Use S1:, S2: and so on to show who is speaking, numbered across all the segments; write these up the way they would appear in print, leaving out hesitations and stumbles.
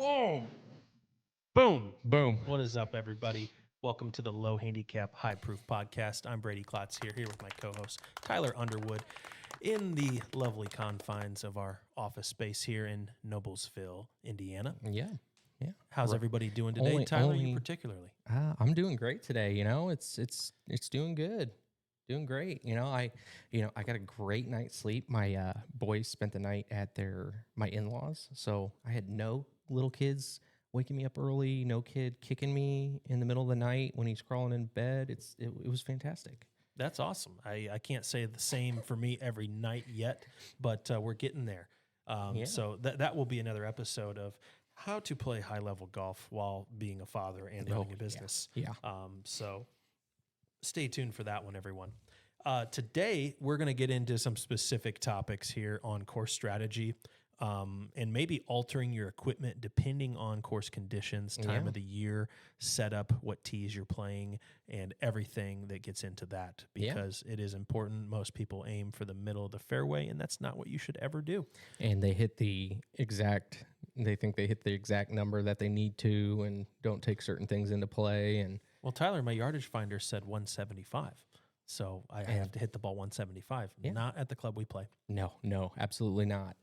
S1: Boom. Boom.
S2: Boom.
S1: What is up, everybody? Welcome to the Low Handicap High Proof Podcast. I'm Brady Klotz here with my co-host Tyler Underwood in the lovely confines of our office space here in Noblesville, Indiana.
S2: Yeah.
S1: How's everybody doing today? Tyler, you particularly?
S2: I'm doing great today. It's doing good, doing great. I got a great night's sleep. My boys spent the night at my in-laws, so I had no little kids waking me up early. No kid kicking me in the middle of the night when he's crawling in bed. It was fantastic.
S1: That's awesome. I can't say the same for me every night yet, but we're getting there. So that will be another episode of how to play high-level golf while being a father and running a business.
S2: Yeah.
S1: So stay tuned for that one, everyone. Today, we're going to get into some specific topics here on course strategy and maybe altering your equipment depending on course conditions, time of the year, setup, what tees you're playing, and everything that gets into that because it is important. Most people aim for the middle of the fairway, and that's not what you should ever do.
S2: And they think they hit the exact number that they need to and don't take certain things into play. And
S1: well, Tyler, my yardage finder said 175. So I have to hit the ball 175, not at the club we play.
S2: No, absolutely not.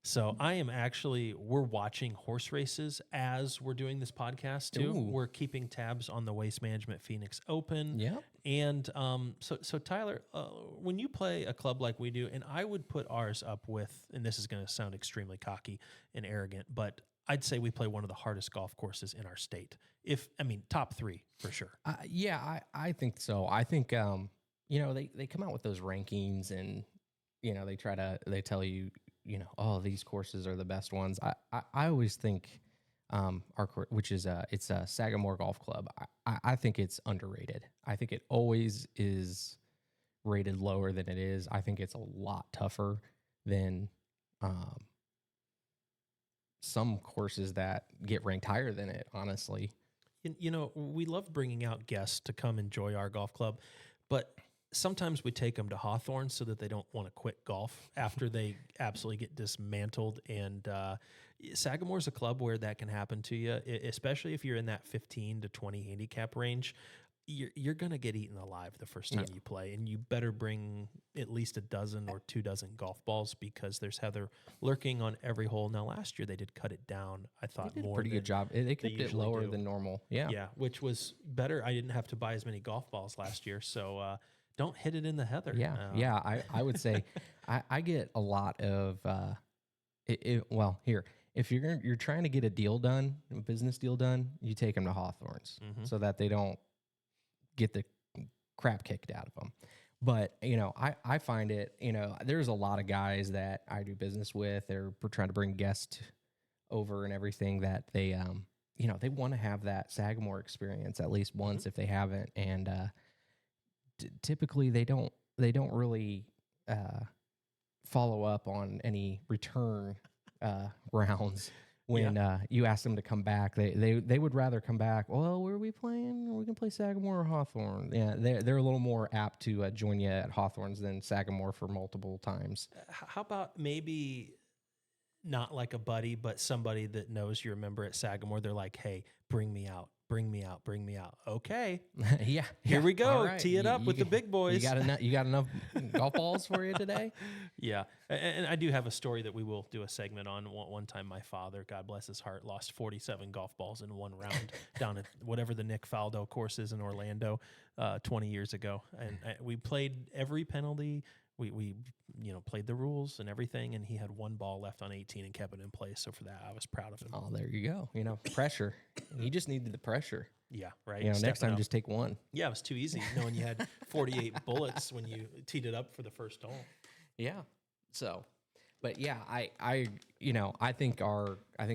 S1: So we're watching horse races as we're doing this podcast too.
S2: Ooh.
S1: We're keeping tabs on the Waste Management Phoenix Open.
S2: Yeah.
S1: And so Tyler, when you play a club like we do, and I would put ours up with, and this is going to sound extremely cocky and arrogant, but I'd say we play one of the hardest golf courses in our state. Top three for sure.
S2: I think so. I think, they come out with those rankings and, they tell you, these courses are the best ones. I always think our course, which is it's a Sagamore Golf Club. I think it's underrated. I think it always is rated lower than it is. I think it's a lot tougher than some courses that get ranked higher than it, honestly.
S1: We love bringing out guests to come enjoy our golf club, but sometimes we take them to Hawthorne so that they don't want to quit golf after they absolutely get dismantled. And Sagamore's a club where that can happen to you, especially if you're in that 15 to 20 handicap range. You're going to get eaten alive the first time you play, and you better bring at least a dozen or 24 golf balls because there's heather lurking on every hole. Now, last year they did cut it down. I thought
S2: they did
S1: more
S2: a pretty good job. They kept it lower than normal. Yeah,
S1: which was better. I didn't have to buy as many golf balls last year, so don't hit it in the heather.
S2: I would say I get a lot of if you're trying to get a deal done, a business deal done, you take them to Hawthorne's so that they don't get the crap kicked out of them. But, I find it, there's a lot of guys that I do business with. They're trying to bring guests over and everything that they, they want to have that Sagamore experience at least once if they haven't. And typically they don't really follow up on any return rounds. When you ask them to come back, they would rather come back. Well, where are we playing? We can play Sagamore or Hawthorne. Yeah, they're a little more apt to join you at Hawthorne's than Sagamore for multiple times.
S1: How about maybe not like a buddy, but somebody that knows you're a member at Sagamore? They're like, hey, bring me out. Okay. Here we go. Right. Tee it up with the big boys.
S2: You got enough golf balls for you today?
S1: Yeah. And I do have a story that we will do a segment on. One time my father, God bless his heart, lost 47 golf balls in one round down at whatever the Nick Faldo course is in Orlando 20 years ago. And we played every penalty. We played the rules and everything, and he had one ball left on 18 and kept it in place. So for that, I was proud of him.
S2: Oh, there you go. Pressure. He just needed the pressure.
S1: Yeah, right.
S2: Next time, just take one.
S1: Yeah, it was too easy knowing you had 48 bullets when you teed it up for the first hole.
S2: Yeah. So, but yeah, I think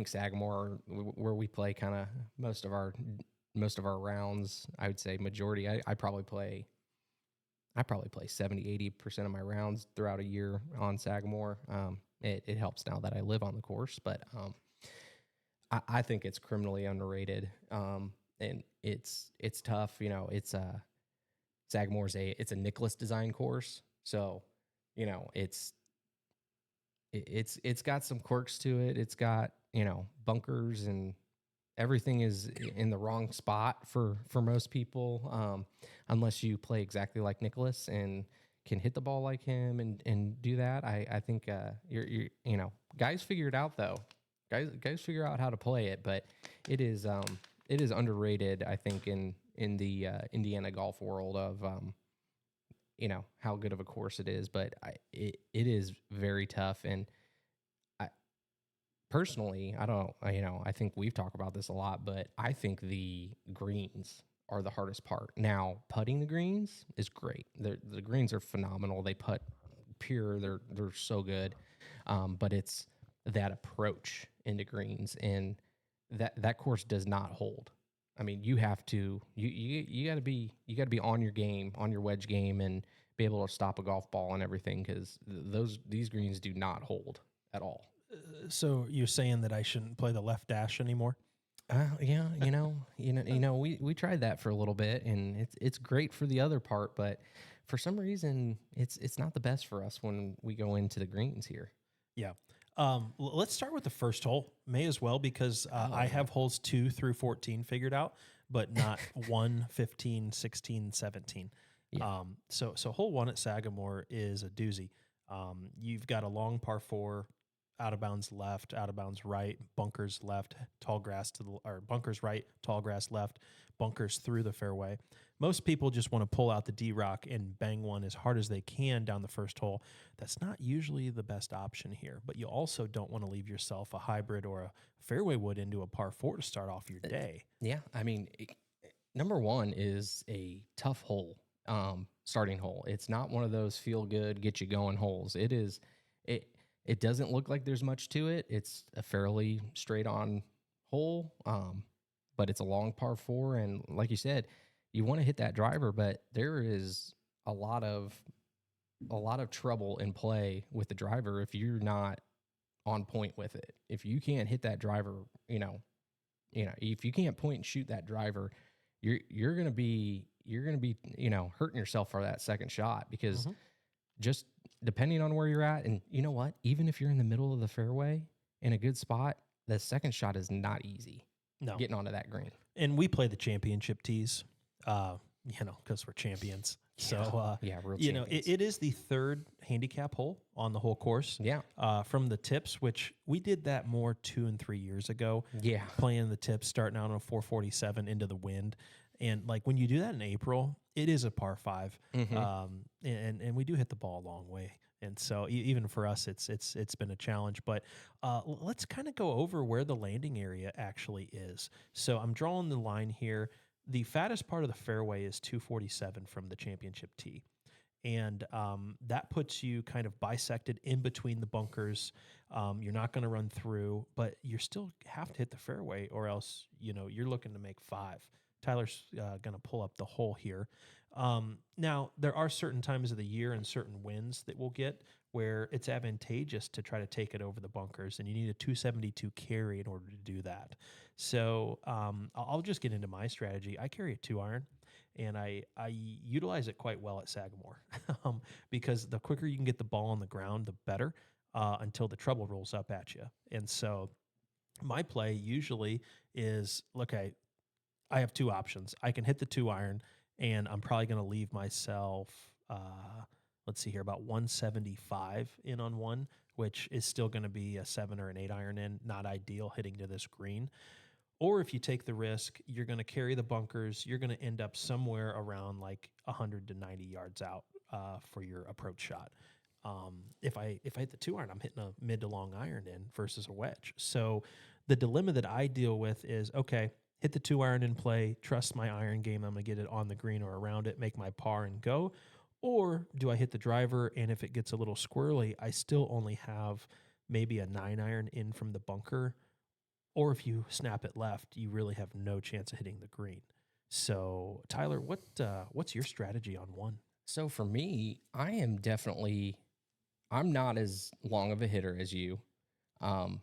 S2: Sagamore, where we play kind of most of our rounds, I would say majority. I probably play 70-80% of my rounds throughout a year on Sagamore. It helps now that I live on the course, but I think it's criminally underrated. And it's tough. It's Sagamore's it's a Nicklaus design course, so it's got some quirks to it. It's got bunkers and everything is in the wrong spot for most people, unless you play exactly like Nicholas and can hit the ball like him and do that. I think you're guys figure it out though. Guys figure out how to play it, but it is underrated, I think, in the Indiana golf world of how good of a course it is. But it is very tough. And I personally, I think we've talked about this a lot, but I think the greens are the hardest part. Now, putting the greens is great. The greens are phenomenal. They putt pure. They're so good. But it's that approach into greens, and that course does not hold. I mean, you have to you got to be on your game, on your wedge game, and be able to stop a golf ball and everything, because these greens do not hold at all.
S1: So you're saying that I shouldn't play the left dash anymore?
S2: Yeah, we tried that for a little bit, and it's great for the other part, but for some reason it's not the best for us when we go into the greens here.
S1: Yeah. Let's start with the first hole. May as well, because I have holes 2 through 14 figured out, but not 1, 15, 16, 17.
S2: Yeah.
S1: So hole 1 at Sagamore is a doozy. You've got a long par 4, out of bounds left, out of bounds right, bunkers left, tall grass or bunkers right, tall grass left, bunkers through the fairway. Most people just want to pull out the D-Rock and bang one as hard as they can down the first hole. That's not usually the best option here, but you also don't want to leave yourself a hybrid or a fairway wood into a par 4 to start off your day.
S2: Yeah, I mean, number 1 is a tough hole, starting hole. It's not one of those feel good, get you going holes. It doesn't look like there's much to it. It's a fairly straight on hole, but it's a long par 4, and like you said, you want to hit that driver, but there is a lot of trouble in play with the driver if you're not on point with it. If you can't hit that driver, if you can't point and shoot that driver, you're gonna be hurting yourself for that second shot, because just depending on where you're at, and you know what, even if you're in the middle of the fairway in a good spot, the second shot is not easy.
S1: No,
S2: getting onto that green.
S1: And we play the championship tees, because we're champions. So,
S2: real champions.
S1: it is the 3rd handicap hole on the whole course.
S2: Yeah.
S1: From the tips, which we did that more 2 and 3 years ago.
S2: Yeah.
S1: Playing the tips, starting out on a 447 into the wind. And like when you do that in April, it is a par 5. And we do hit the ball a long way. And so even for us, it's been a challenge. But let's kind of go over where the landing area actually is. So I'm drawing the line here. The fattest part of the fairway is 247 from the championship tee. And that puts you kind of bisected in between the bunkers. You're not going to run through, but you still have to hit the fairway, or else, you're looking to make 5. Tyler's going to pull up the hole here. Now, there are certain times of the year and certain winds that we'll get where it's advantageous to try to take it over the bunkers, and you need a 272 carry in order to do that. So I'll just get into my strategy. I carry a 2-iron, and I utilize it quite well at Sagamore because the quicker you can get the ball on the ground, the better, until the trouble rolls up at you. And so my play usually is, okay, I have 2 options. I can hit the 2-iron, and I'm probably going to leave myself, let's see here, about 175 in on one, which is still going to be a 7 or an 8-iron in, not ideal hitting to this green. Or if you take the risk, you're going to carry the bunkers. You're going to end up somewhere around like 100 to 90 yards out for your approach shot. If I hit the 2-iron, I'm hitting a mid to long iron in versus a wedge. So the dilemma that I deal with is, okay, hit the 2-iron in play, trust my iron game, I'm going to get it on the green or around it, make my par and go. Or do I hit the driver, and if it gets a little squirrely, I still only have maybe a 9-iron in from the bunker. Or if you snap it left, you really have no chance of hitting the green. So, Tyler, what's your strategy on one?
S2: So for me, I'm not as long of a hitter as you. I'm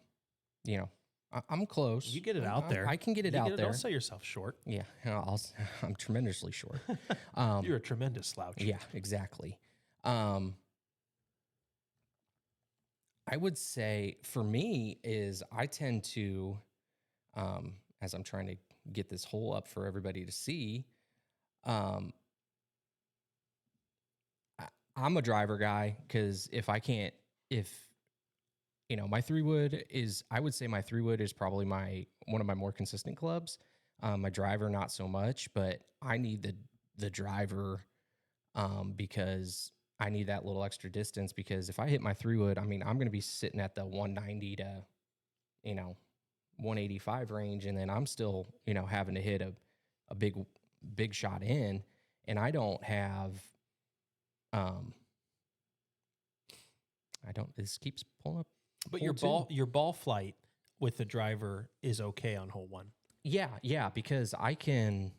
S2: close.
S1: You get it out there.
S2: I can get it out there.
S1: Don't sell yourself short.
S2: Yeah, I'm tremendously short.
S1: You're a tremendous slouch.
S2: Yeah, exactly. I would say for me is I tend to, as I'm trying to get this hole up for everybody to see, um, I'm a driver guy because if my 3 wood is, I would say my 3 wood is probably one of my more consistent clubs. My driver, not so much, but I need the driver because I need that little extra distance. Because if I hit my 3 wood, I mean, I'm going to be sitting at the 190 to, 185 range, and then I'm still, having to hit a big shot in, and I don't have, this keeps pulling up.
S1: But
S2: hole
S1: your ball flight with the driver is okay on hole one.
S2: Yeah, because I can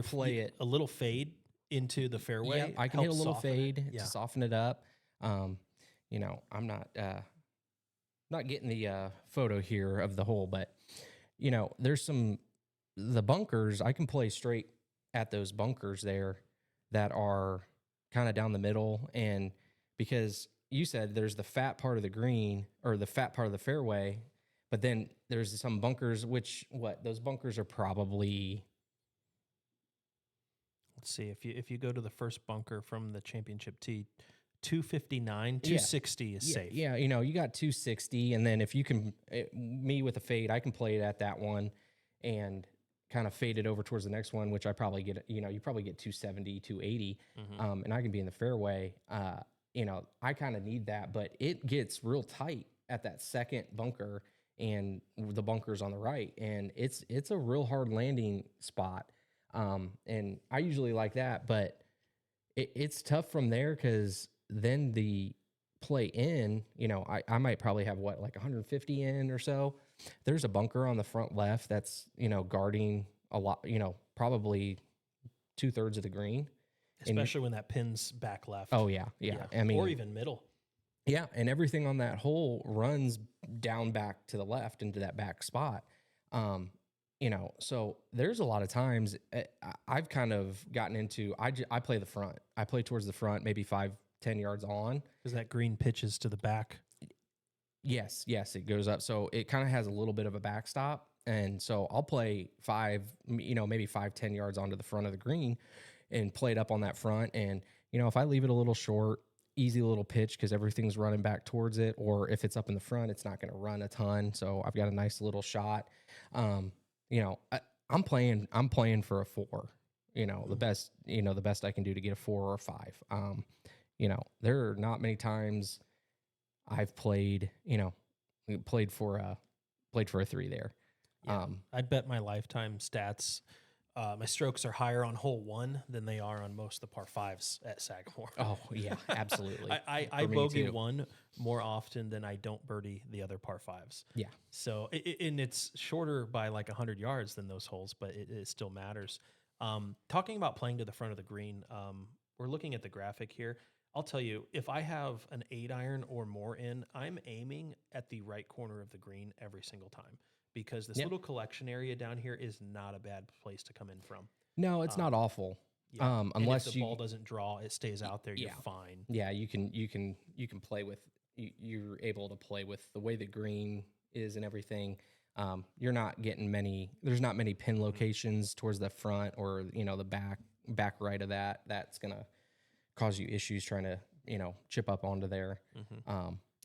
S2: play it
S1: a little fade into the fairway.
S2: Yeah, I can hit a little fade
S1: to
S2: soften it up. I'm not getting the photo here of the hole, but there's the bunkers. I can play straight at those bunkers there that are kind of down the middle, and because you said there's the fat part of the green or the fat part of the fairway, but then there's some bunkers, those bunkers are probably.
S1: Let's see, if you go to the first bunker from the championship tee, 259, 260 is safe.
S2: Yeah, you got 260, and then if you can, me with a fade, I can play it at that one and kind of fade it over towards the next one, which I probably get, you probably get 270, 280, and I can be in the fairway. I kind of need that, but it gets real tight at that second bunker and the bunkers on the right, and it's a real hard landing spot. And I usually like that, but it's tough from there because then the play in, I might probably have like 150 in or so. There's a bunker on the front left that's, guarding a lot, probably 2/3 of the green.
S1: Especially when that pin's back left.
S2: Oh, yeah. I mean,
S1: or even middle.
S2: Yeah, and everything on that hole runs down back to the left into that back spot. So there's a lot of times I've kind of gotten into, I play the front. I play towards the front, maybe 5-10 yards on.
S1: Because that green pitches to the back.
S2: Yes, it goes up. So it kind of has a little bit of a backstop. And so I'll play maybe 5-10 yards onto the front of the green and play it up on that front. And, if I leave it a little short, easy little pitch because everything's running back towards it, or if it's up in the front, it's not going to run a ton. So I've got a nice little shot. I'm playing for a 4, the best I can do to get a 4 or a 5. There are not many times I've played for a 3 there.
S1: Yeah, I'd bet my lifetime stats. My strokes are higher on hole 1 than they are on most of the par 5s at Sagamore.
S2: Oh yeah, absolutely.
S1: I bogey 1 more often than I don't birdie the other par 5s.
S2: Yeah.
S1: So and it's shorter by like 100 yards than those holes, but it still matters. Talking about playing to the front of the green, we're looking at the graphic here. I'll tell you, if I have an 8-iron or more in, I'm aiming at the right corner of the green every single time. Because this little collection area down here is not a bad place to come in from.
S2: No, it's not awful.
S1: Yeah.
S2: Unless
S1: if the ball doesn't draw, it stays out there. You're fine.
S2: Yeah, you can play with. You're able to play with the way the green is and everything. You're not getting many. There's not many pin locations towards the front or the back right of that. That's gonna cause you issues trying to chip up onto there.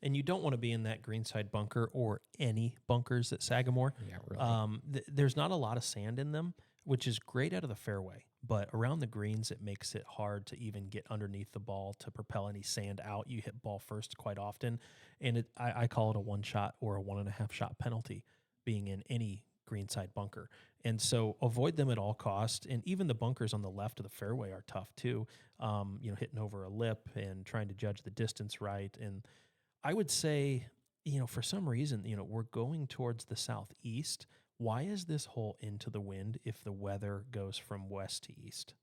S1: And you don't want to be in that greenside bunker or any bunkers at Sagamore.
S2: Yeah, really.
S1: There's not a lot of sand in them, which is great out of the fairway. But around the greens, it makes it hard to even get underneath the ball to propel any sand out. You hit ball first quite often. And I call it a 1 shot or a 1.5 shot penalty being in any greenside bunker. And so avoid them at all costs. And even the bunkers on the left of the fairway are tough too. Hitting over a lip and trying to judge the distance right. And I would say, for some reason, we're going towards the southeast. Why is this hole into the wind if the weather goes from west to east?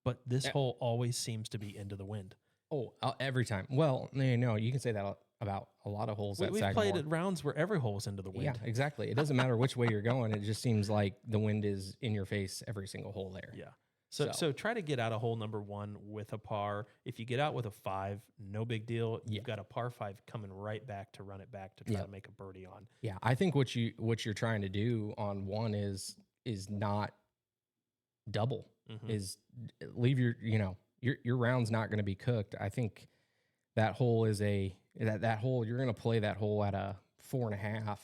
S1: But this hole always seems to be into the wind.
S2: Oh, every time. Well, you can say that about a lot of holes at Sagamore.
S1: We've played at rounds where every hole's into the wind.
S2: Yeah, exactly. It doesn't matter which way you're going. It just seems like the wind is in your face every single hole there.
S1: Yeah. So try to get out of hole number 1 with a par. If you get out with a 5, no big deal. You've got a par 5 coming right back to run it back to try to make a birdie on.
S2: Yeah, I think what you're trying to do on 1 is not double. Is leave your round's not going to be cooked. I think that hole is that hole you're going to play that hole at a 4.5,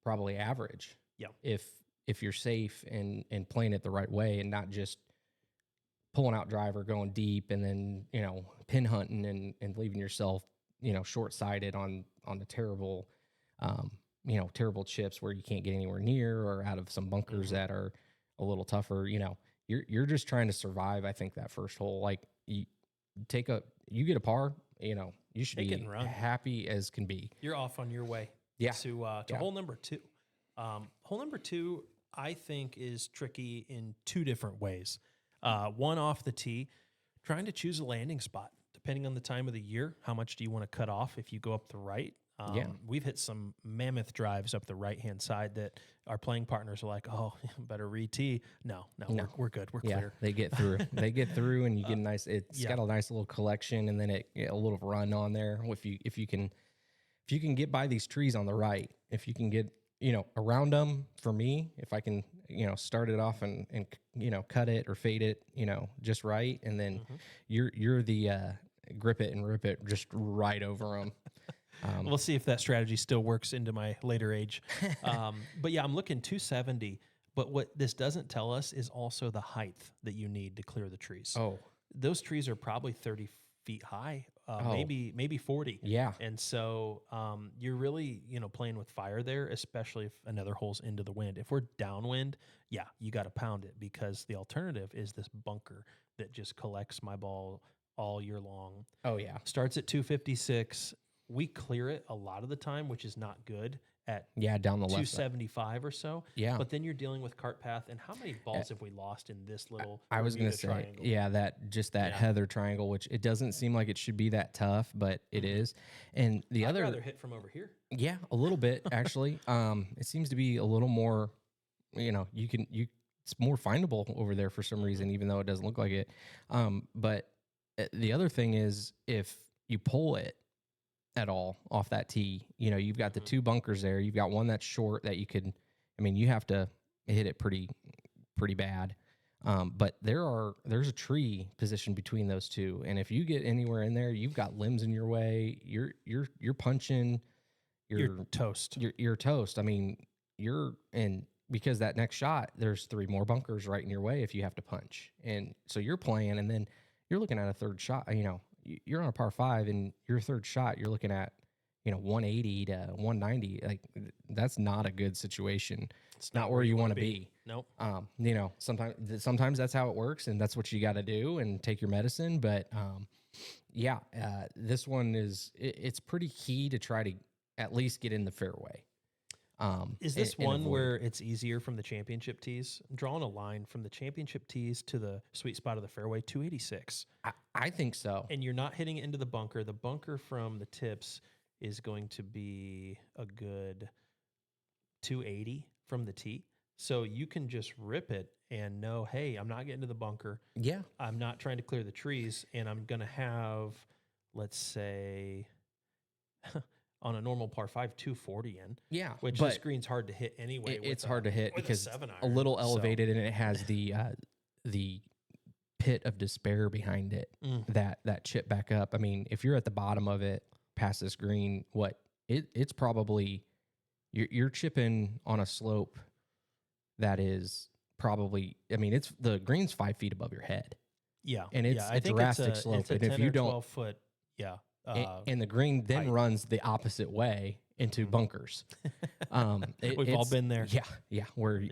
S2: probably average.
S1: Yeah.
S2: If you're safe and playing it the right way and not just pulling out driver, going deep, and then pin hunting and leaving yourself short-sighted on the terrible terrible chips where you can't get anywhere near, or out of some bunkers that are a little tougher. You're just trying to survive. I think that first hole, like you get a par, you should be happy as can be.
S1: You're off on your way.
S2: Yeah.
S1: To hole number 2. Hole number 2, I think, is tricky in 2 different ways. One, off the tee, trying to choose a landing spot. Depending on the time of the year, how much do you want to cut off if you go up the right? We've hit some mammoth drives up the right-hand side that our playing partners are like, oh, better re-tee. No, we're good. We're clear.
S2: They get through. And you get a nice, it's got a nice little collection, and then a little run on there. If you can get by these trees on the right, if you can get, around them, for me, if I can, start it off and cut it or fade it, just right. And then you're the grip it and rip it just right over them.
S1: We'll see if that strategy still works into my later age. But yeah, I'm looking 270. But what this doesn't tell us is also the height that you need to clear the trees.
S2: Oh,
S1: those trees are probably 30 feet high, maybe 40.
S2: Yeah.
S1: And so you're really, playing with fire there, especially if another hole's into the wind. If we're downwind, yeah, you got to pound it, because the alternative is this bunker that just collects my ball all year long.
S2: Oh, yeah.
S1: Starts at 256. We clear it a lot of the time, which is not good, at
S2: down the left
S1: 275 or so.
S2: Yeah.
S1: But then you're dealing with cart path. And how many balls have we lost in this little
S2: I was going to say,
S1: triangle?
S2: that heather triangle, which it doesn't seem like it should be that tough, but it is. And
S1: I'd rather hit from over here.
S2: Yeah, a little bit, actually. It seems to be a little more, it's more findable over there for some reason, even though it doesn't look like it. But the other thing is, if you pull it at all off that tee, you've got the 2 bunkers there. You've got one that's short that you have to hit it pretty bad. But there's a tree positioned between those 2. And if you get anywhere in there, you've got limbs in your way. You're punching.
S1: You're toast.
S2: You're toast. You're in, because that next shot, there's 3 more bunkers right in your way if you have to punch. And so you're playing, and then you're looking at a third shot, you're on a par 5, and your third shot, you're looking at, 180 to 190. Like, that's not a good situation. It's not where you want to be.
S1: Nope.
S2: Sometimes that's how it works, and that's what you got to do and take your medicine. But this one it's pretty key to try to at least get in the fairway.
S1: Is this one where it's easier from the championship tees? I'm drawing a line from the championship tees to the sweet spot of the fairway, 286.
S2: I think so.
S1: And you're not hitting it into the bunker. The bunker from the tips is going to be a good 280 from the tee. So you can just rip it and know, hey, I'm not getting to the bunker.
S2: Yeah.
S1: I'm not trying to clear the trees, and I'm going to have, let's say, on a normal par 5, 240 in.
S2: Yeah.
S1: Which this green's hard to hit anyway.
S2: It's hard to hit because it's a
S1: iron,
S2: little elevated, and it has the pit of despair behind it, that chip back up. If you're at the bottom of it past this green, it's probably, you're chipping on a slope that is probably, it's the green's 5 feet above your head.
S1: Yeah.
S2: And it's a drastic slope.
S1: It's a 10 and if you don't, 12 foot, yeah.
S2: And the green then runs the opposite way into bunkers.
S1: We've all been there.
S2: Yeah. Where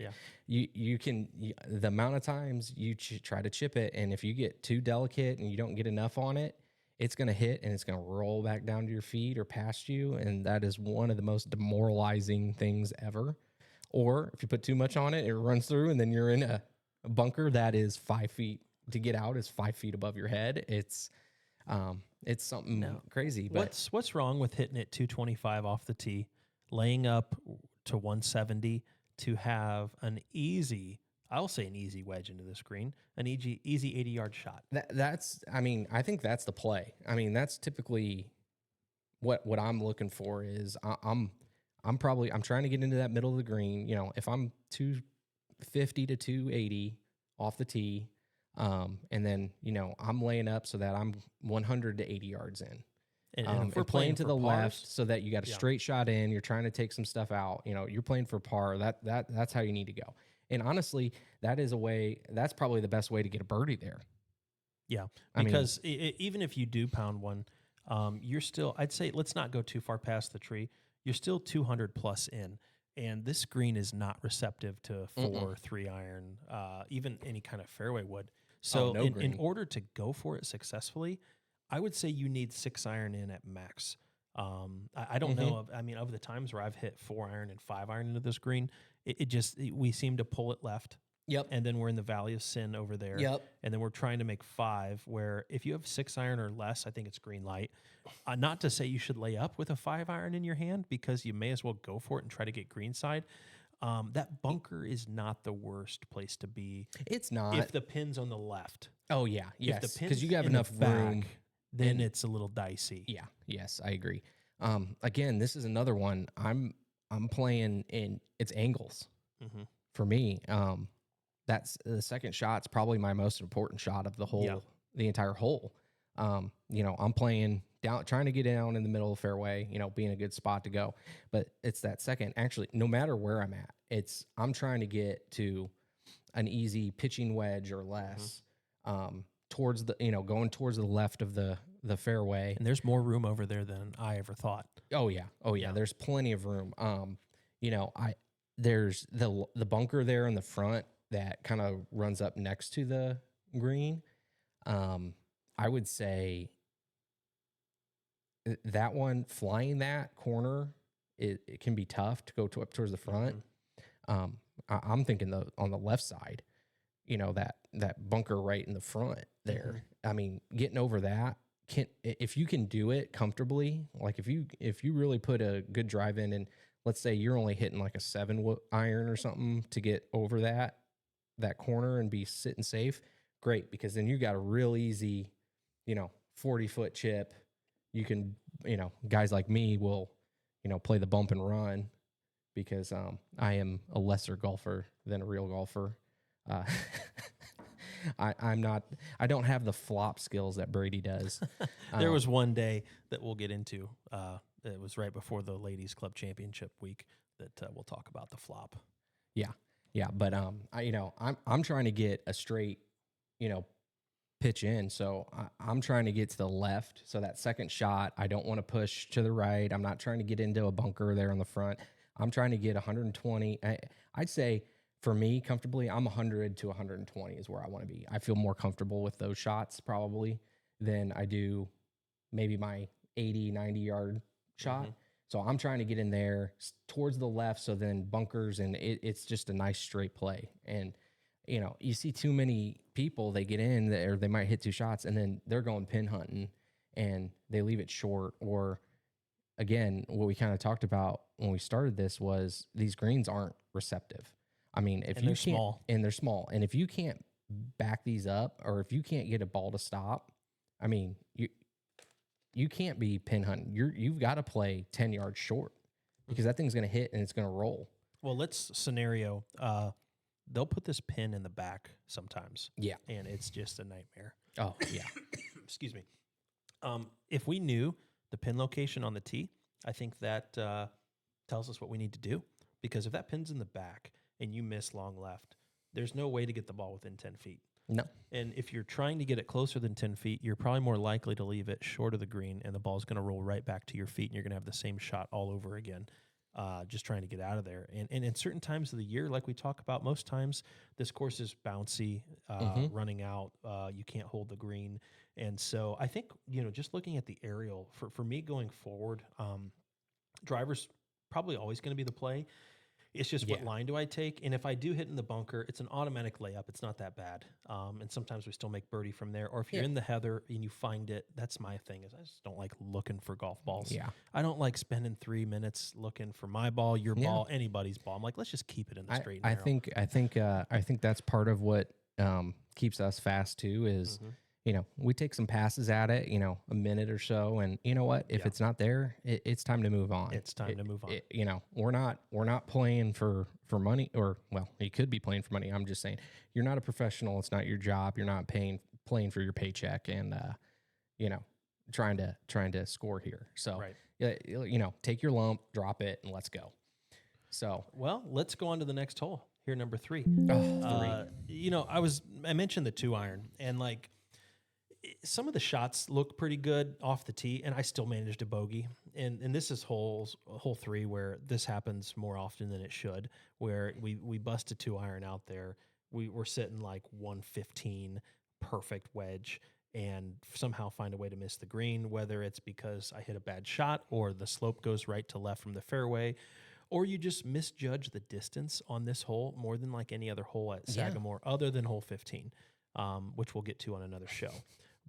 S2: you can, the amount of times you try to chip it, and if you get too delicate and you don't get enough on it, it's going to hit and it's going to roll back down to your feet or past you. And that is one of the most demoralizing things ever. Or if you put too much on it, it runs through, and then you're in a bunker that is 5 feet to get out, is 5 feet above your head. It's something crazy. But
S1: what's wrong with hitting it 225 off the tee, laying up to 170 to have an easy I'll say an easy wedge into this green, an easy 80-yard shot.
S2: I mean, I think that's the play. I mean, that's typically what I'm looking for is I'm trying to get into that middle of the green. You know, if I'm 250 to 280 off the tee, and then, you know, I'm laying up so that I'm 100 to 80 yards in.
S1: And if
S2: we're playing to the
S1: pars,
S2: left so that you got a straight shot in. You're trying to take some stuff out. You know, you're playing for par. That's how you need to go. And honestly, that's probably the best way to get a birdie there.
S1: Yeah, because even if you do pound one, you're still, I'd say, let's not go too far past the tree. You're still 200 plus in. And this green is not receptive to 4, 3 iron, even any kind of fairway wood. So in order to go for it successfully, I would say you need 6 iron in at max. I don't know. Of the times where I've hit 4 iron and 5 iron into this green, we seem to pull it left.
S2: Yep.
S1: And then we're in the Valley of Sin over there.
S2: Yep.
S1: And then we're trying to make 5, where if you have 6 iron or less, I think it's green light. Not to say you should lay up with a 5 iron in your hand, because you may as well go for it and try to get greenside. That bunker is not the worst place to be.
S2: It's not.
S1: If the pin's on the left.
S2: Oh, yeah. Yes.
S1: If the pin's
S2: because you have
S1: in
S2: enough
S1: the
S2: room.
S1: back, then it's a little dicey.
S2: Yeah. Yes, I agree. Again, this is another one. I'm playing in its angles for me. That's the second shot's probably my most important shot of the whole, the entire hole. You know, I'm playing down, trying to get down in the middle of the fairway, you know, being a good spot to go. But it's that second, actually, no matter where I'm at, I'm trying to get to an easy pitching wedge or less, towards going towards the left of the fairway.
S1: And there's more room over there than I ever thought.
S2: Oh yeah. There's plenty of room. You know, there's the bunker there in the front that kind of runs up next to the green. I would say that one, flying that corner, it can be tough to go up towards the front. I'm thinking on the left side, you know, that bunker right in the front there. I mean, getting over that, if you can do it comfortably, like if you really put a good drive in, and let's say you're only hitting like a 7 iron or something to get over that corner and be sitting safe, great, because then you got a real easy, 40-foot chip. You can, guys like me will, play the bump and run, because I am a lesser golfer than a real golfer. I don't have the flop skills that Brady does.
S1: There was one day that we'll get into. It was right before the Ladies Club Championship week that we'll talk about the flop.
S2: Yeah, but I'm trying to get a straight, pitch in. So I'm trying to get to the left. So that second shot, I don't want to push to the right. I'm not trying to get into a bunker there on the front. I'm trying to get 120. I'd say for me, comfortably, I'm 100 to 120 is where I want to be. I feel more comfortable with those shots probably than I do maybe my 80, 90-yard shot. So I'm trying to get in there towards the left, so then bunkers, and it's just a nice straight play. And, you see too many people, they get in there, they might hit 2 shots, and then they're going pin hunting, and they leave it short. Or, again, what we kind of talked about when we started this was these greens aren't receptive. I mean, they're small. And they're small. And if you can't back these up, or if you can't get a ball to stop, I mean, you can't be pin hunting. You've got to play 10 yards short, because that thing's going to hit and it's going to roll. Well,
S1: let's scenario. They'll put this pin in the back sometimes.
S2: Yeah.
S1: And it's just a nightmare.
S2: Oh, yeah.
S1: Excuse me. If we knew the pin location on the tee, I think that tells us what we need to do. Because if that pin's in the back and you miss long left, there's no way to get the ball within 10 feet.
S2: No.
S1: And if you're trying to get it closer than 10 feet, you're probably more likely to leave it short of the green, and the ball's going to roll right back to your feet, and you're going to have the same shot all over again, just trying to get out of there. And in certain times of the year, like we talk about, most times this course is bouncy, running out. You can't hold the green. And so I think, just looking at the aerial, for me going forward, driver's probably always going to be the play. It's just what
S2: Yeah.
S1: line do I take? And if I do hit in the bunker, it's an automatic layup. It's not that bad. And sometimes we still make birdie from there. Or if you're
S2: Yeah.
S1: in the heather and you find it, that's my thing is I just don't like looking for golf balls.
S2: Yeah.
S1: I don't like spending 3 minutes looking for my ball, your
S2: Yeah.
S1: ball, anybody's ball. I'm like, let's just keep it in the straight and
S2: I
S1: narrow.
S2: think that's part of what keeps us fast too is, we take some passes at it, a minute or so, and you know what? If it's not there, it's time to move on.
S1: It's time to move on.
S2: We're not playing for money, or well, you could be playing for money. I'm just saying, you're not a professional. It's not your job. You're not playing for your paycheck, and trying to score here. So
S1: Right.
S2: take your lump, drop it, and let's go. So
S1: Well, let's go on to the next hole. Here, number 3.
S2: three.
S1: I mentioned the 2-iron, and like some of the shots look pretty good off the tee, and I still managed a bogey. And this is hole 3 where this happens more often than it should, where we bust a 2-iron out there. We're sitting like 115, perfect wedge, and somehow find a way to miss the green, whether it's because I hit a bad shot or the slope goes right to left from the fairway, or you just misjudge the distance on this hole more than like any other hole at Sagamore, other than hole 15, which we'll get to on another show.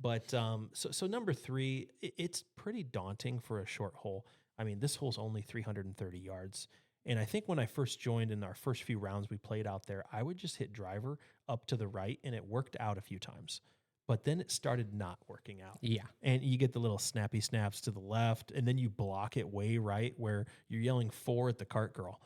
S1: But so number 3, it's pretty daunting for a short hole. I mean, this hole's only 330 yards. And I think when I first joined in our first few rounds we played out there, I would just hit driver up to the right, and it worked out a few times. But then it started not working out.
S2: Yeah.
S1: And you get the little snappy snaps to the left, and then you block it way right where you're yelling 4 at the cart girl.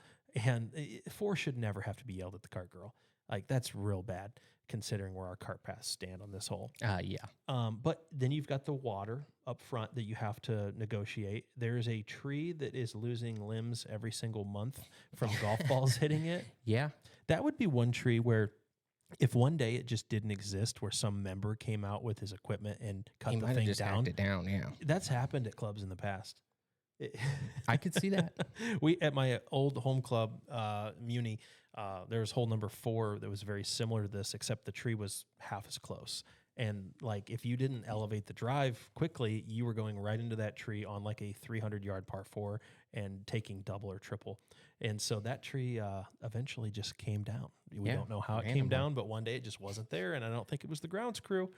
S1: And 4 should never have to be yelled at the cart girl. Like, that's real bad considering where our cart paths stand on this hole.
S2: Yeah.
S1: But then you've got the water up front that you have to negotiate. There's a tree that is losing limbs every single month from golf balls hitting it.
S2: Yeah.
S1: That would be one tree where if one day it just didn't exist, where some member came out with his equipment and cut
S2: He
S1: the
S2: might have
S1: thing
S2: just
S1: down.
S2: hacked it down. Yeah.
S1: That's happened at clubs in the past.
S2: I could see that.
S1: We at my old home club, Muni, there was hole number 4 that was very similar to this, except the tree was half as close. And like, if you didn't elevate the drive quickly, you were going right into that tree on like a 300-yard par 4 and taking double or triple. And so that tree eventually just came down. We don't know how it came down, but one day it just wasn't there, and I don't think it was the grounds crew.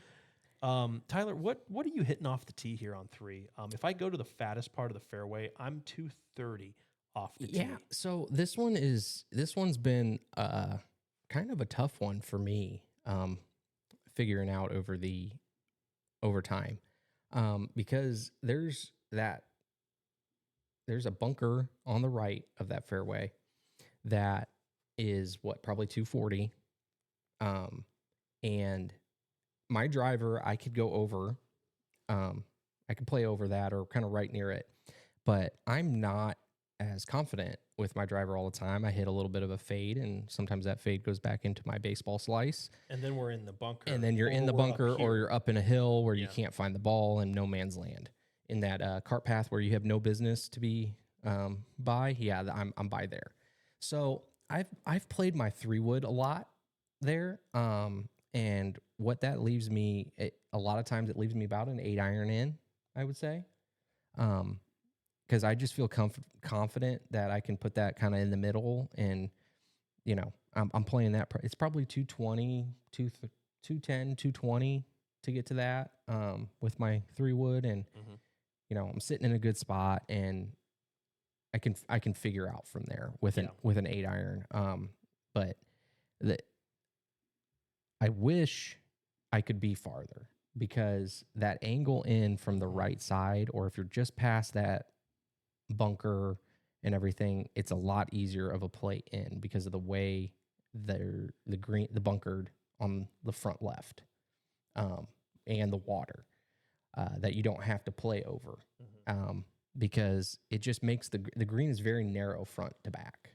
S1: Tyler, what are you hitting off the tee here on 3? If I go to the fattest part of the fairway, I'm 230 off the tee.
S2: Yeah. So this one's been kind of a tough one for me, figuring out over time, because there's a bunker on the right of that fairway that is probably 240, and my driver, I could go over, I could play over that or kind of right near it, but I'm not as confident with my driver all the time. I hit a little bit of a fade, and sometimes that fade goes back into my baseball slice.
S1: And then we're in the bunker.
S2: And then you're in the bunker, or you're up in a hill where you can't find the ball and no man's land. In that cart path where you have no business to be by, I'm by there. So I've played my 3-wood a lot there, and what that leaves me, a lot of times it leaves me about an 8-iron in, I would say, because I just feel confident that I can put that kind of in the middle, and I'm playing that. It's probably 220, 210, 220 to get to that with my 3-wood, and I'm sitting in a good spot, and I can figure out from there with an 8-iron. But I wish I could be farther, because that angle in from the right side, or if you're just past that bunker and everything, it's a lot easier of a play in because of the way the bunkered on the front left, and the water that you don't have to play over, because it just makes the green is very narrow front to back.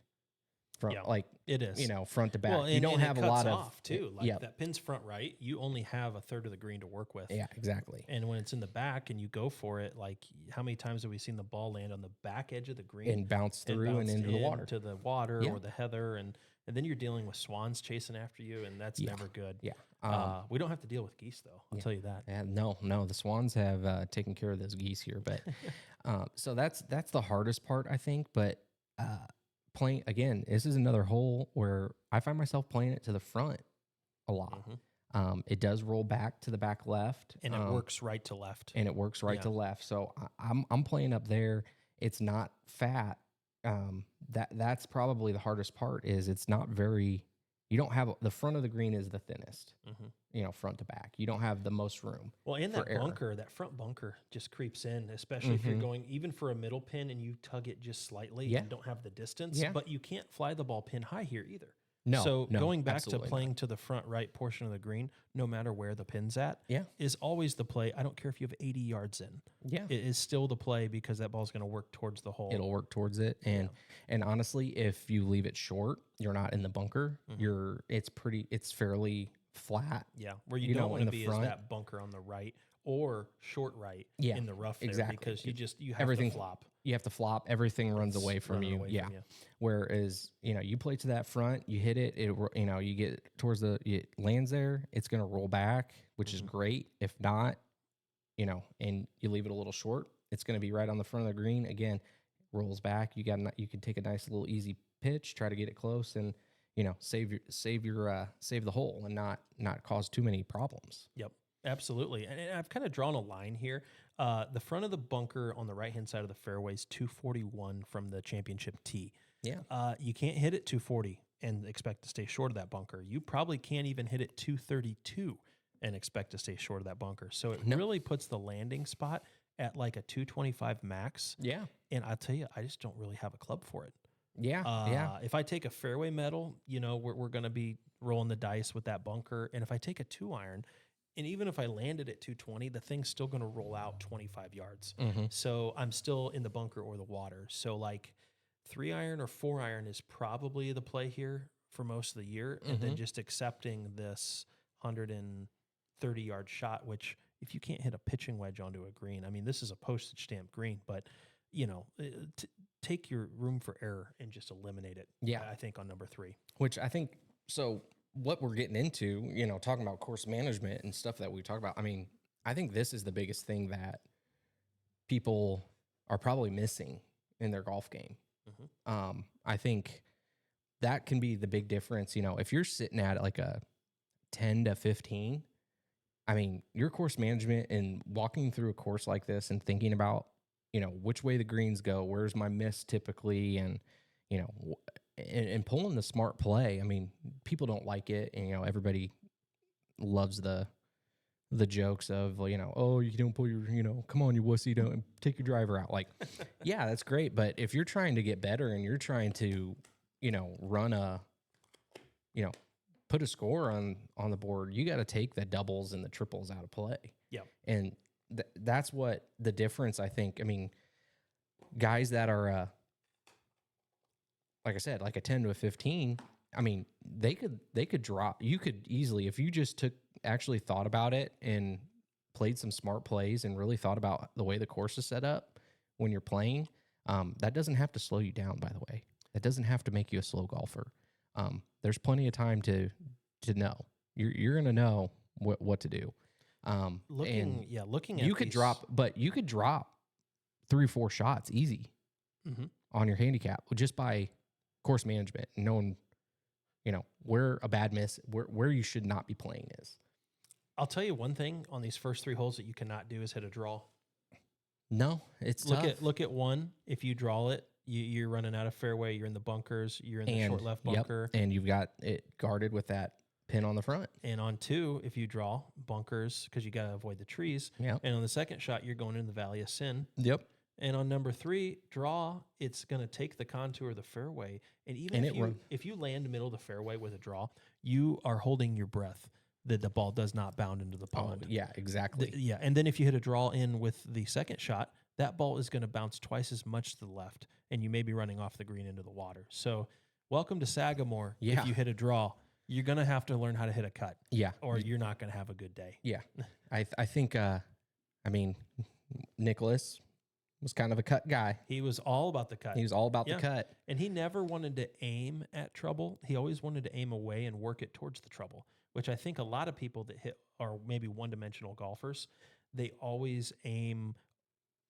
S2: Like
S1: it is,
S2: front to back.
S1: Well,
S2: you don't have a lot
S1: of too. Like
S2: that
S1: pin's front right, you only have a third of the green to work with.
S2: Yeah, exactly.
S1: And when it's in the back and you go for it, like how many times have we seen the ball land on the back edge of the green
S2: and bounce through and into the water,
S1: or the heather, and then you're dealing with swans chasing after you, and that's never good.
S2: Yeah.
S1: We don't have to deal with geese though. I'll tell you that.
S2: Yeah, no, the swans have taken care of those geese here, but so that's the hardest part, I think. But playing again. This is another hole where I find myself playing it to the front a lot. It does roll back to the back left,
S1: and it works right to left,
S2: to left. So I'm playing up there. It's not fat. That's probably the hardest part. Is it's not very. You don't have the front of the green is the thinnest. Front to back. You don't have the most room.
S1: Well, and that bunker, that front bunker just creeps in, especially if you're going even for a middle pin and you tug it just slightly and don't have the distance. But you can't fly the ball pin high here either. So going back to playing to the front right portion of the green, no matter where the pin's at, is always the play. I don't care if you have 80 yards in. It is still the play because that ball's going to work towards the hole.
S2: It'll work towards it. And honestly, if you leave it short, you're not in the bunker. It's fairly flat.
S1: Where you don't want to be is that bunker on the right or short right in the rough there because you have to flop.
S2: You have to flop. Everything runs away from you. Whereas, you play to that front, you hit it, you get towards it lands there, it's going to roll back, which is great. If not, and you leave it a little short, it's going to be right on the front of the green. Again, rolls back. You can take a nice little easy pitch, try to get it close and, save the hole and not cause too many problems.
S1: Yep. Absolutely. And I've kind of drawn a line here. The front of the bunker on the right-hand side of the fairway is 241 from the championship tee. You can't hit it 240 and expect to stay short of that bunker. You probably can't even hit it 232 and expect to stay short of that bunker. So it really puts the landing spot at like a 225 max. And I'll tell you, I just don't really have a club for it. If I take a fairway metal, we're going to be rolling the dice with that bunker. And if I take a 2-iron, and even if I landed at 220, the thing's still going to roll out 25 yards. So I'm still in the bunker or the water. So like 3-iron or 4-iron is probably the play here for most of the year. And then just accepting this 130-yard shot, which if you can't hit a pitching wedge onto a green, I mean, this is a postage stamp green, but take your room for error and just eliminate it. I think on number 3.
S2: Which I think, so what we're getting into, talking about course management and stuff that we talk about. I mean, I think this is the biggest thing that people are probably missing in their golf game. I think that can be the big difference. If you're sitting at like a 10 to 15, I mean, your course management and walking through a course like this and thinking about, which way the greens go, where's my miss typically, and, and pulling the smart play. I mean, people don't like it, and everybody loves the jokes of oh, you don't pull your come on, you wussy, don't take your driver out. Like, yeah, that's great, but if you're trying to get better and you're trying to run a put a score on the board, you got to take the doubles and the triples out of play. And that's what the difference, I think. I mean, guys that are like I said, like a 10 to a 15, I mean, they could drop. You could easily, if you just actually thought about it and played some smart plays and really thought about the way the course is set up when you're playing, that doesn't have to slow you down, by the way. That doesn't have to make you a slow golfer. There's plenty of time to know. You're going to know what to do.
S1: Looking at
S2: you could drop 3 or 4 shots easy on your handicap just by course management and knowing, where a bad miss, where you should not be playing is.
S1: I'll tell you one thing on these first 3 holes that you cannot do is hit a draw.
S2: No, it's tough.
S1: Look at 1. If you draw it, you're running out of fairway. You're in the bunkers. You're in the short left bunker.
S2: And you've got it guarded with that pin on the front.
S1: And on 2, if you draw bunkers, because you got to avoid the trees. And on the second shot, you're going in the Valley of Sin. And on number 3, draw, it's going to take the contour of the fairway. And even if you land middle of the fairway with a draw, you are holding your breath that the ball does not bound into the pond.
S2: Yeah, exactly.
S1: And then if you hit a draw in with the second shot, that ball is going to bounce twice as much to the left, and you may be running off the green into the water. So welcome to Sagamore. If you hit a draw, you're going to have to learn how to hit a cut. Or you're not going to have a good day.
S2: I think, Nicholas was kind of a cut guy.
S1: He was all about the cut.
S2: The cut.
S1: And he never wanted to aim at trouble. He always wanted to aim away and work it towards the trouble, which I think a lot of people that hit are maybe one-dimensional golfers. They always aim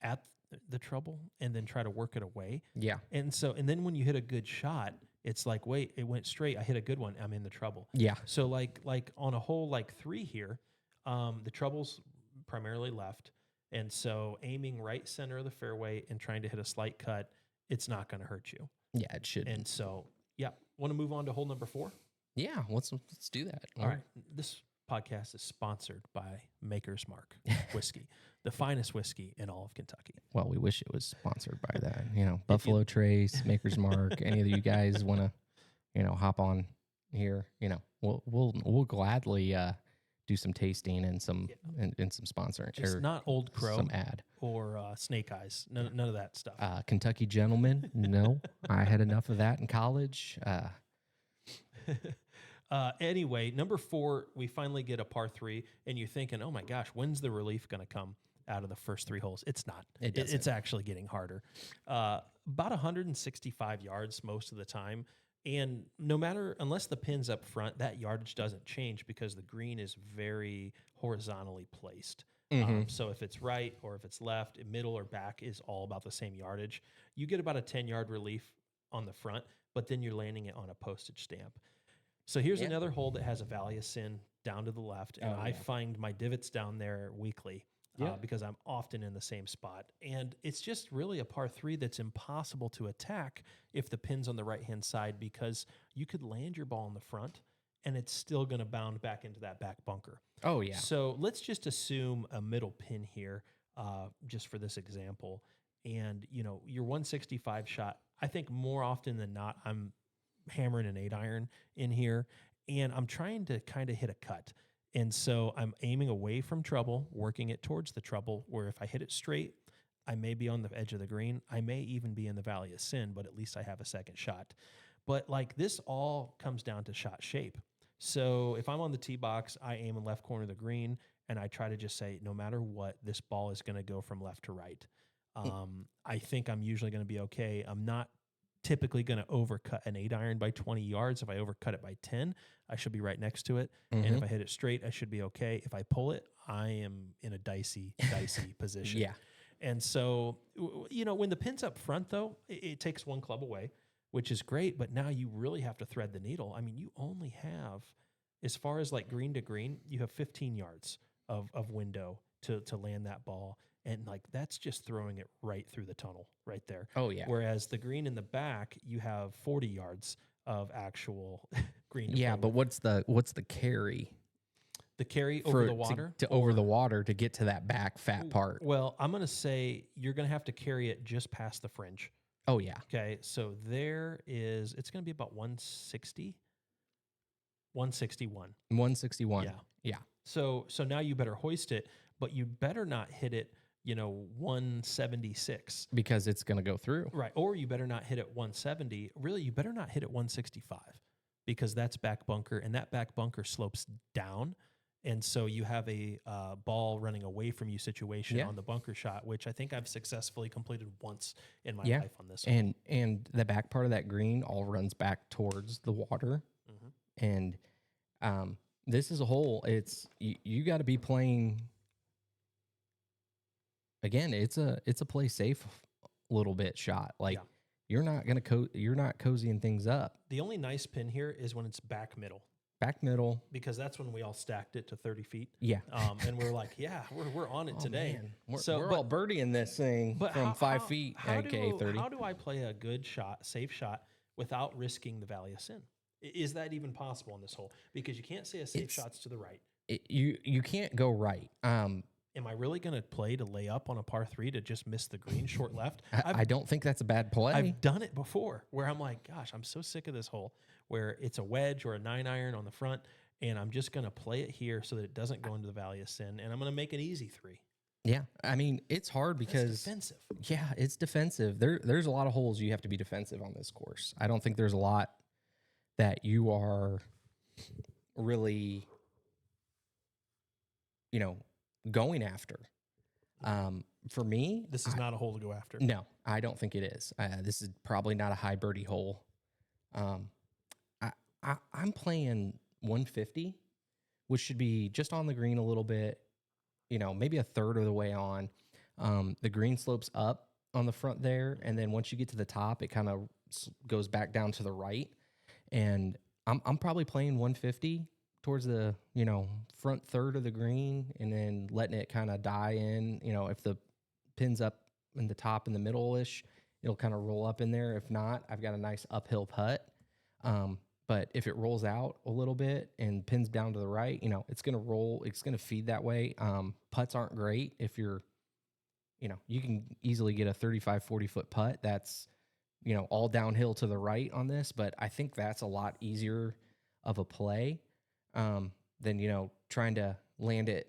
S1: at the trouble and then try to work it away.
S2: Yeah.
S1: And then when you hit a good shot, it's like, wait, it went straight. I hit a good one. I'm in the trouble.
S2: Yeah.
S1: So like on a hole like 3 here, the trouble's primarily left. And so aiming right center of the fairway and trying to hit a slight cut, it's not going to hurt you.
S2: Yeah, it should.
S1: And so, yeah. Want to move on to hole number 4?
S2: Yeah, let's do that.
S1: All right. This podcast is sponsored by Maker's Mark whiskey, the finest whiskey in all of Kentucky.
S2: Well, we wish it was sponsored by that. Buffalo Trace, Maker's Mark. Any of you guys want to, hop on here? We'll gladly do some tasting and some and some sponsoring.
S1: Just not Old Crow,
S2: some ad
S1: or Snake Eyes. None of that stuff.
S2: Kentucky Gentleman. No, I had enough of that in college.
S1: Anyway, number 4, we finally get a par 3, and you're thinking, oh my gosh, when's the relief going to come out of the first 3 holes? It's not. It's actually getting harder. About 165 yards most of the time. And unless the pin's up front, that yardage doesn't change because the green is very horizontally placed. So if it's right or if it's left, middle or back is all about the same yardage. You get about a 10-yard relief on the front, but then you're landing it on a postage stamp. So here's another hole that has a Valley of Sin down to the left, and I find my divots down there weekly because I'm often in the same spot. And it's just really a par 3 that's impossible to attack if the pin's on the right-hand side, because you could land your ball in the front, and it's still going to bound back into that back bunker.
S2: Oh, yeah.
S1: So let's just assume a middle pin here, just for this example. And, your 165 shot, I think more often than not, I'm hammering an 8-iron in here, and I'm trying to kind of hit a cut. And so I'm aiming away from trouble, working it towards the trouble, where if I hit it straight, I may be on the edge of the green. I may even be in the Valley of Sin, but at least I have a second shot. But this all comes down to shot shape. So if I'm on the tee box, I aim in left corner of the green, and I try to just say, no matter what, this ball is going to go from left to right. I think I'm usually going to be okay. I'm not typically going to overcut an 8-iron by 20 yards. If I overcut it by 10, I should be right next to it. And if I hit it straight, I should be okay. If I pull it, I am in a dicey position.
S2: Yeah.
S1: And so, when the pin's up front, though, it takes one club away, which is great. But now you really have to thread the needle. I mean, you only have, as far as green to green, you have 15 yards of window to land that ball. And that's just throwing it right through the tunnel right there.
S2: Oh, yeah.
S1: Whereas the green in the back, you have 40 yards of actual green.
S2: Yeah, but what's the carry?
S1: The carry over the water?
S2: Over the water to get to that back fat part.
S1: Well, I'm going to say you're going to have to carry it just past the fringe.
S2: Oh, yeah.
S1: Okay, so it's going to be about 160, 161.
S2: 161.
S1: Yeah.
S2: Yeah.
S1: So now you better hoist it, but you better not hit it 176.
S2: Because it's going to go through.
S1: Right. Or you better not hit it 170. Really, you better not hit it 165 because that's back bunker, and that back bunker slopes down. And so you have a ball running away from you situation on the bunker shot, which I think I've successfully completed once in my life on this one.
S2: And the back part of that green all runs back towards the water. And this is a hole. It's you got to be playing. Again, it's a play safe little bit shot. You're not you're not cozying things up.
S1: The only nice pin here is when it's back middle.
S2: Back middle.
S1: Because that's when we all stacked it to 30 feet.
S2: Yeah.
S1: And we're like, yeah, we're on it today.
S2: Man. We're all birdieing this thing from 5 feet, aka 30.
S1: How do I play a good shot, safe shot, without risking the Valley of Sin? Is that even possible on this hole? Because you can't say a safe shot's to the right.
S2: You can't go right.
S1: Am I really going to play to lay up on a par 3 to just miss the green short left?
S2: I don't think that's a bad play.
S1: I've done it before where I'm like, gosh, I'm so sick of this hole where it's a wedge or a 9-iron on the front, and I'm just going to play it here so that it doesn't go into the Valley of Sin, and I'm going to make an easy 3.
S2: Yeah, I mean, it's hard because
S1: it's defensive.
S2: Yeah, it's defensive. There's a lot of holes you have to be defensive on this course. I don't think there's a lot that you are really, going after. For me,
S1: this is not a hole to go after.
S2: No, I don't think it is. This is probably not a high birdie hole. I'm playing 150, which should be just on the green a little bit, maybe a third of the way on. The green slopes up on the front there, and then once you get to the top, it kind of goes back down to the right. And I'm probably playing 150 towards the front third of the green, and then letting it kind of die in. If the pin's up in the top in the middle-ish, it'll kind of roll up in there. If not, I've got a nice uphill putt. But if it rolls out a little bit and pins down to the right, it's going to roll. It's going to feed that way. Putts aren't great if you're, you can easily get a 35, 40-foot putt that's, all downhill to the right on this. But I think that's a lot easier of a play than, trying to land it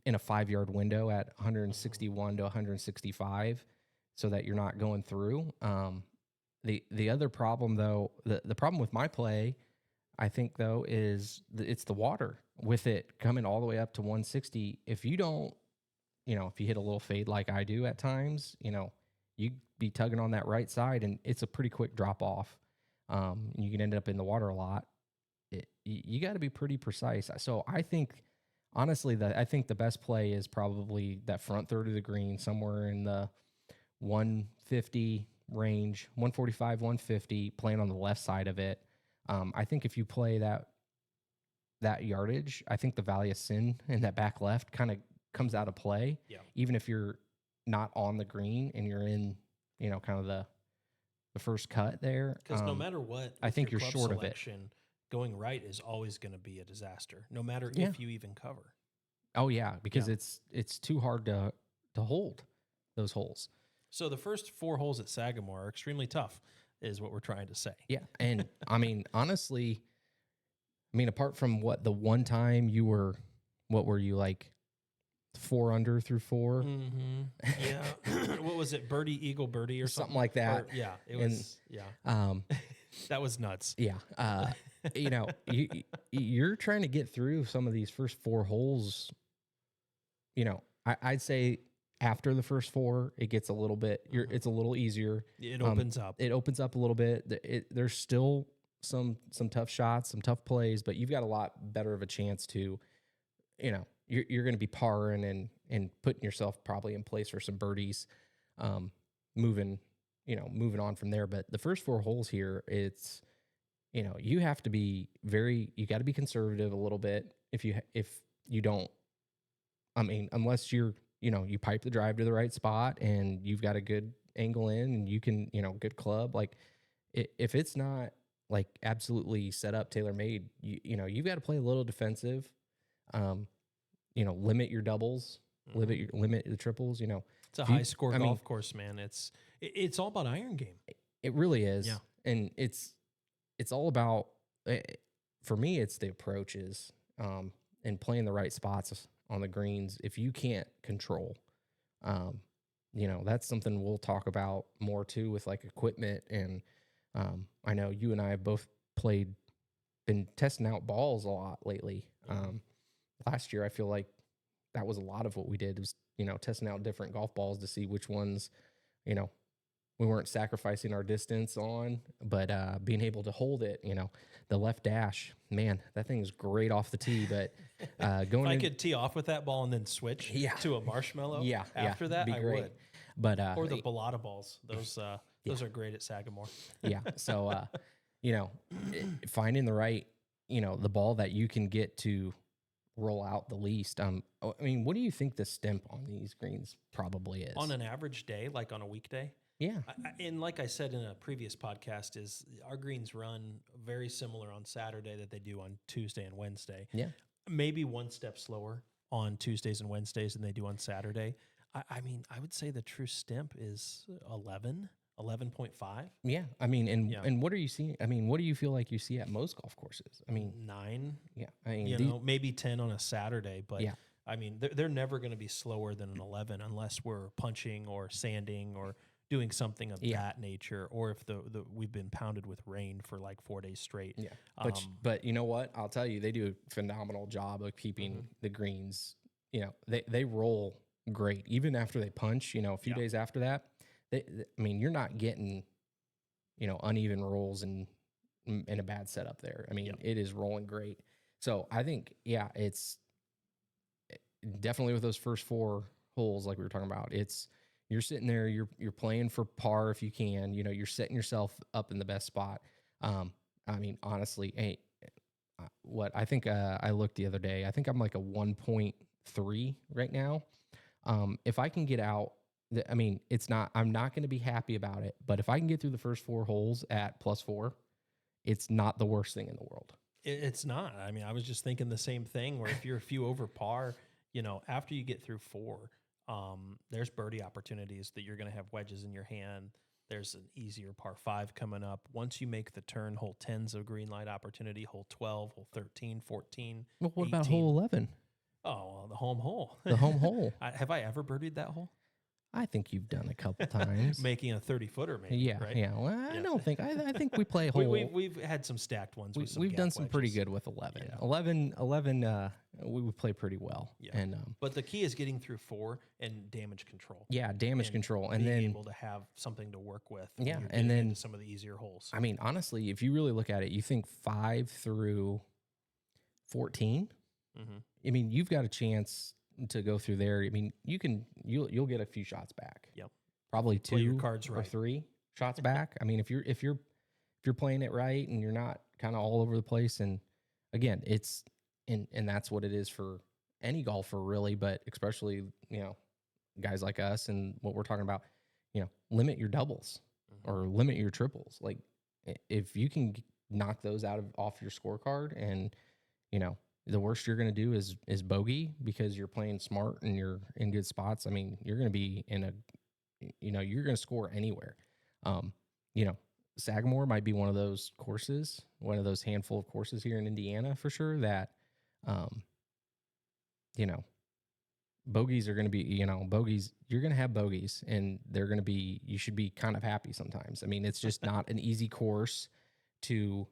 S2: in a 5-yard window at 161 to 165 so that you're not going through. The other problem, though, the problem with my play, I think, though, is it's the water with it coming all the way up to 160. If you don't, if you hit a little fade like I do at times, you be tugging on that right side, and it's a pretty quick drop off. You can end up in the water a lot. You got to be pretty precise. So I think, honestly, I think the best play is probably that front third of the green, somewhere in the 150 range, 145, 150, playing on the left side of it. I think if you play that yardage, I think the value of sin in that back left kind of comes out of play.
S1: Yeah.
S2: Even if you're not on the green and you're in, kind of the first cut there.
S1: Because no matter what,
S2: I think you're short of it.
S1: Going right is always going to be a disaster, no matter if you even cover.
S2: Oh yeah, because it's too hard to hold those holes.
S1: So the first 4 holes at Sagamore are extremely tough, is what we're trying to say.
S2: Yeah, and honestly, apart from the one time you were, what were you, like 4 under through 4?
S1: Mm-hmm. Yeah. What was it? Birdie, eagle, birdie, or something
S2: like that.
S1: Or, yeah, it was. That was nuts.
S2: Yeah. You're trying to get through some of these first 4 holes. I'd say after the first 4, it gets a little bit. It's a little easier.
S1: It opens up.
S2: It opens up a little bit. There's still some tough shots, some tough plays, but you've got a lot better of a chance to, you're going to be parring and putting yourself probably in place for some birdies, moving on from there. But the first 4 holes here, it's, you have to be you got to be conservative a little bit. If you don't, unless you're, you pipe the drive to the right spot and you've got a good angle in and you can, good club. Like if it's not like absolutely set up, tailor-made, you've got to play a little defensive, limit your doubles, limit the triples,
S1: It's a high score golf course, man. It's all about iron game.
S2: It really is.
S1: Yeah.
S2: And it's all about, for me, it's the approaches, and playing the right spots on the greens. If you can't control, that's something we'll talk about more too with like equipment. And I know you and I have both been testing out balls a lot lately. Last year, I feel like that was a lot of what we did was, testing out different golf balls to see which ones, we weren't sacrificing our distance on, but being able to hold it, the left dash, man, that thing is great off the tee. But going,
S1: if I could tee off with that ball and then switch to a marshmallow, after that, I would.
S2: But
S1: or the balata balls, those are great at Sagamore.
S2: Yeah, so finding the right, the ball that you can get to roll out the least. What do you think the stimp on these greens probably is
S1: on an average day, like on a weekday?
S2: Yeah.
S1: And like I said in a previous podcast, is our greens run very similar on Saturday that they do on Tuesday and Wednesday.
S2: Yeah.
S1: Maybe one step slower on Tuesdays and Wednesdays than they do on Saturday. I would say the true stimp is 11.5.
S2: Yeah. And what are you seeing? What do you feel like you see at most golf courses?
S1: 9.
S2: Yeah.
S1: Maybe 10 on a Saturday, but
S2: yeah.
S1: They're never going to be slower than an 11 unless we're punching or sanding or doing something of that nature, or if we've been pounded with rain for like 4 days straight.
S2: Yeah. But you know what? I'll tell you, they do a phenomenal job of keeping the greens. They roll great even after they punch. A few days after that, you're not getting uneven rolls and a bad setup there. It is rolling great. So I think it's definitely with those first 4 holes, like we were talking about, you're sitting there, you're playing for par if you can. You know, you're setting yourself up in the best spot. I mean, honestly, what I think I looked the other day, I think I'm like a 1.3 right now. If I can get out, I mean, I'm not going to be happy about it, but if I can get through the first 4 holes at +4, it's not the worst thing in the world.
S1: It's not. I mean, I was just thinking the same thing where if you're a few over par, you know, after you get through 4, there's birdie opportunities that you're going to have wedges in your hand. There's an easier par 5 coming up. Once you make the turn, hole 10's a green light opportunity, hole 12, hole 13, 14,
S2: Well, what
S1: 18.
S2: about hole 11?
S1: Oh, well, the home hole.
S2: The home hole.
S1: Have I ever birdied that hole?
S2: I think you've done a couple times.
S1: Making a 30-footer, maybe.
S2: Yeah,
S1: right?
S2: yeah. Well, I don't think. I think we play hole.
S1: We've had some stacked ones.
S2: We've done some pretty good with 11.
S1: Yeah.
S2: 11. We would play pretty well.
S1: Yeah.
S2: And
S1: but the key is getting through 4 and damage control.
S2: yeah, damage control, and
S1: being
S2: then
S1: able to have something to work with. when
S2: yeah,
S1: you're
S2: and
S1: getting
S2: then
S1: into some of the easier holes.
S2: I mean, honestly, if you really look at it, you think 5 through 14.
S1: Mm-hmm.
S2: I mean, you've got a chance to go through there. I mean, you'll get a few shots back.
S1: Yep.
S2: Probably
S1: Play your
S2: 2
S1: cards
S2: or
S1: right.
S2: 3 shots back. I mean, if you're playing it right and you're not kind of all over the place, and again, it's and that's what it is for any golfer really, but especially, you know, guys like us and what we're talking about, you know, limit your doubles or limit your triples. Like if you can knock those off your scorecard, and you know, the worst you're going to do is bogey because you're playing smart and you're in good spots. I mean, you're going to be you're going to score anywhere. You know, Sagamore might be one of those courses, one of those handful of courses here in Indiana for sure that, you know, bogeys are going to be, you know, bogeys, you're going to have bogeys, and they're going to be, you should be kind of happy sometimes. I mean, it's just not an easy course to,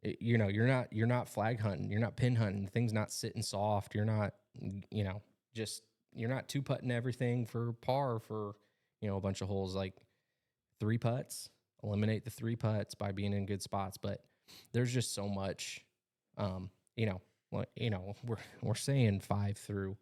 S2: you know, you're not flag hunting, you're not pin hunting, things not sitting soft, you're not, you know, you're not 2-putting everything for par for, you know, a bunch of holes. Like 3 putts, eliminate the 3 putts by being in good spots. But there's just so much, you know, we're saying 5 through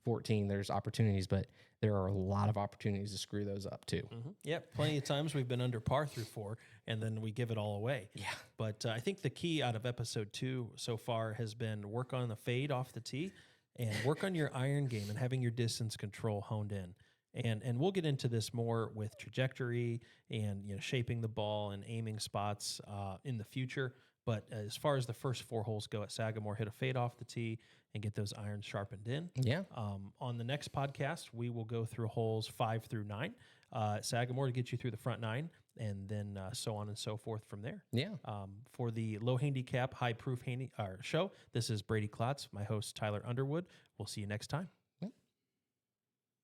S2: 14, there's opportunities, but there are a lot of opportunities to screw those up too.
S1: Mm-hmm. Yep. Plenty of times we've been under par through 4 and then we give it all away.
S2: Yeah.
S1: But I think the key out of episode 2 so far has been work on the fade off the tee and work on your iron game and having your distance control honed in. And we'll get into this more with trajectory and, you know, shaping the ball and aiming spots in the future. But as far as the first 4 holes go at Sagamore, hit a fade off the tee and get those irons sharpened in.
S2: Yeah.
S1: On the next podcast, we will go through holes 5 through 9 at Sagamore to get you through the front 9, and then so on and so forth from there.
S2: Yeah.
S1: For the low handicap, high proof show, this is Brady Klotz, my host Tyler Underwood. We'll see you next time.